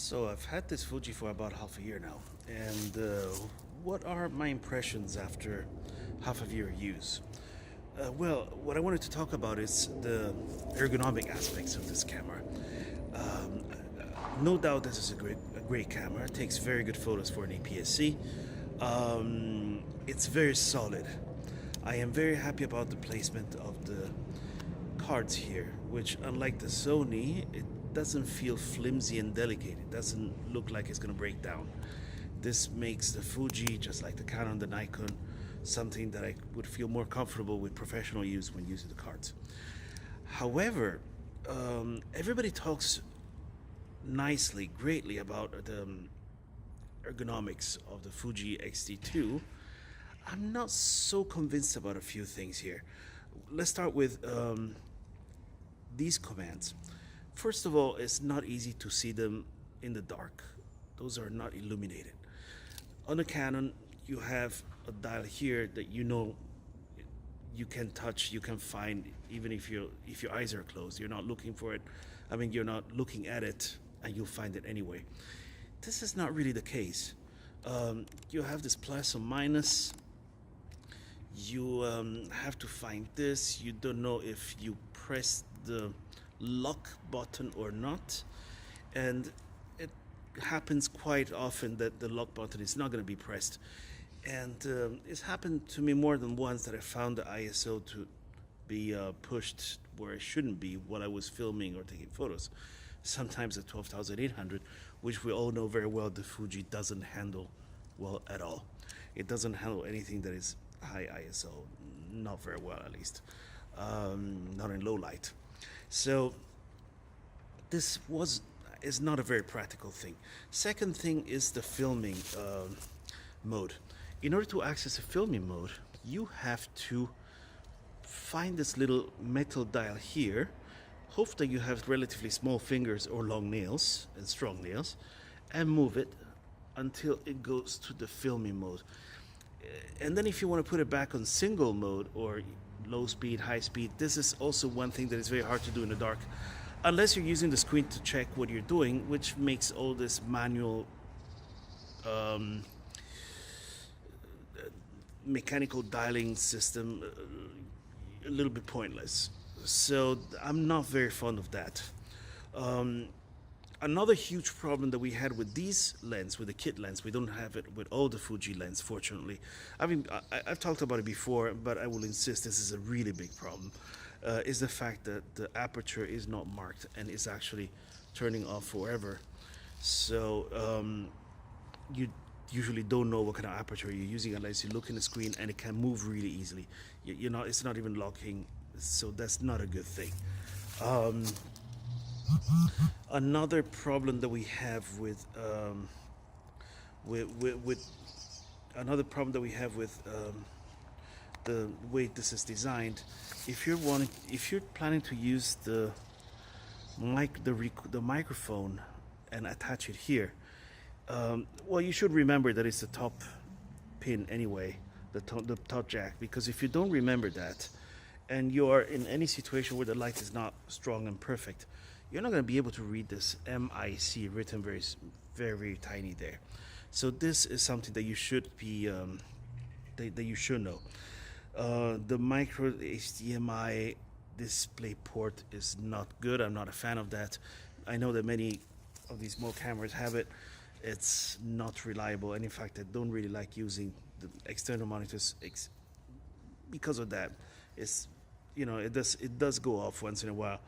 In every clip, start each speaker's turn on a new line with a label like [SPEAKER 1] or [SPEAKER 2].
[SPEAKER 1] So I've had this Fuji for about half a year now, and what are my impressions after half a year use? Well, what I wanted to talk about is the ergonomic aspects of this camera. Um, no doubt this is a great camera. It takes very good photos for an APS-C. It's very solid. I am very happy about the placement of the cards here, which unlike the Sony, it doesn't feel flimsy and delicate. It doesn't look like it's going to break down. This makes the Fuji, just like the Canon, the Nikon, something that I would feel more comfortable with professional use when using the cards. However, everybody talks nicely, greatly about the ergonomics of the Fuji X-T2. I'm not so convinced about a few things here. Let's start with these commands. First of all, it's not easy to see them in the dark. Those are not illuminated. On a Canon, you have a dial here that you know you can touch, you can find, even if your eyes are closed. You're not looking for it. I mean, you're not looking at it, and you'll find it anyway. This is not really the case. You have this plus or minus. You have to find this. You don't know if you press the lock button or not, and it happens quite often that the lock button is not going to be pressed, and it's happened to me more than once that I found the ISO to be pushed where it shouldn't be while I was filming or taking photos, sometimes at 12,800, which we all know very well the Fuji doesn't handle well at all. It doesn't handle anything that is high ISO, not very well at least, not in low light. So this is not a very practical thing. Second thing is the filming mode. In order to access the filming mode, you have to find this little metal dial here. Hope that you have relatively small fingers or long nails and strong nails, and move it until it goes to the filming mode. And then if you want to put it back on single mode or low speed, high speed, this is also one thing that is very hard to do in the dark, unless you're using the screen to check what you're doing, which makes all this manual mechanical dialing system a little bit pointless. So I'm not very fond of that. Another huge problem that we had with these lens, with the kit lens, we don't have it with all the Fuji lens, fortunately. I mean, I've talked about it before, but I will insist this is a really big problem, is the fact that the aperture is not marked and is actually turning off forever. So you usually don't know what kind of aperture you're using unless you look in the screen, and it can move really easily. It's not even locking, so that's not a good thing. Another problem that we have with the way this is designed, if you're planning to use the microphone and attach it here, well, you should remember that it's the top pin anyway, the top jack, because if you don't remember that and you're in any situation where the light is not strong and perfect, you're not going to be able to read this MIC written very, very tiny there. So this is something that you should be that you should know. The micro HDMI display port is not good. I'm not a fan of that. I know that many of these small cameras have it. It's not reliable, and in fact I don't really like using the external monitors because of that. It does go off once in a while,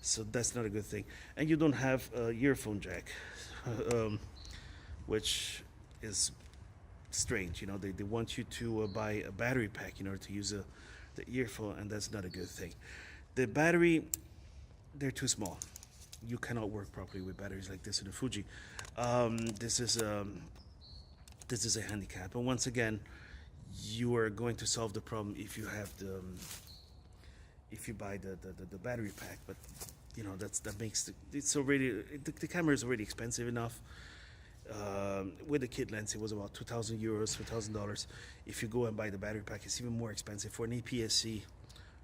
[SPEAKER 1] so that's not a good thing. And you don't have a earphone jack, which is strange. They want you to buy a battery pack in order to use the earphone, and that's not a good thing. The battery, they're too small. You cannot work properly with batteries like this in the Fuji. This is a handicap, and once again, you are going to solve the problem if you have if you buy the battery pack. But that makes the camera is already expensive enough. With the kit lens, it was about 2,000 euros, $2,000. If you go and buy the battery pack, it's even more expensive. For an APS-C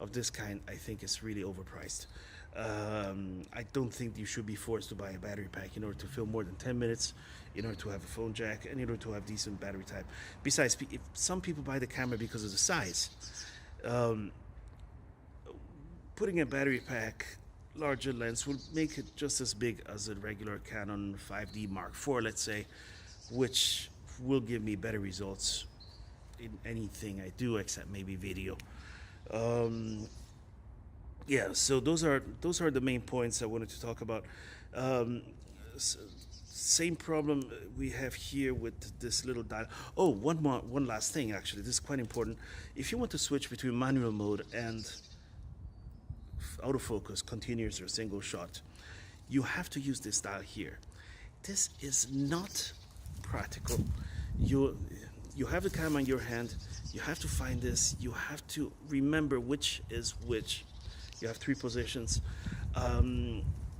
[SPEAKER 1] of this kind, I think it's really overpriced. I don't think you should be forced to buy a battery pack in order to film more than 10 minutes, in order to have a phone jack, and in order to have decent battery type. Besides, if some people buy the camera because of the size, um, putting a battery pack larger lens will make it just as big as a regular Canon 5D Mark IV, let's say, which will give me better results in anything I do except maybe video. Um, yeah, so those are the main points I wanted to talk about. Um, s- Same problem we have here with this little dial. Oh, one last thing actually. This is quite important. If you want to switch between manual mode and autofocus, continuous or single shot, you have to use this dial here. This is not practical. You you have the camera in your hand. You have to find this. You have to remember which is which. You have three positions.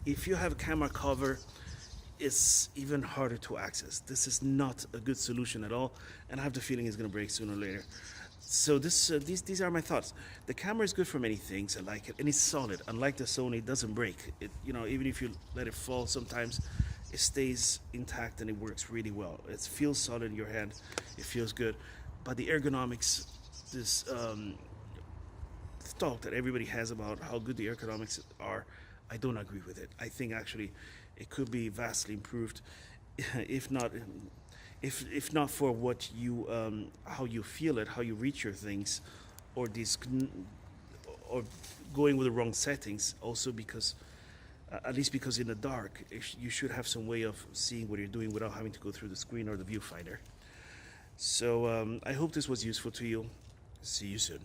[SPEAKER 1] If you have a camera cover, it's even harder to access. This is not a good solution at all, and I have the feeling it's going to break sooner or later. So these are my thoughts. The camera is good for many things. I like it, and it's solid. Unlike the Sony, it doesn't break. It, even if you let it fall, sometimes it stays intact and it works really well. It feels solid in your hand. It feels good. But the ergonomics, this thought that everybody has about how good the ergonomics are, I don't agree with it. I think actually it could be vastly improved, if not if not for what you how you feel it, how you reach your things, or or going with the wrong settings. Also because at least because in the dark you should have some way of seeing what you're doing without having to go through the screen or the viewfinder. So I hope this was useful to you. See you soon.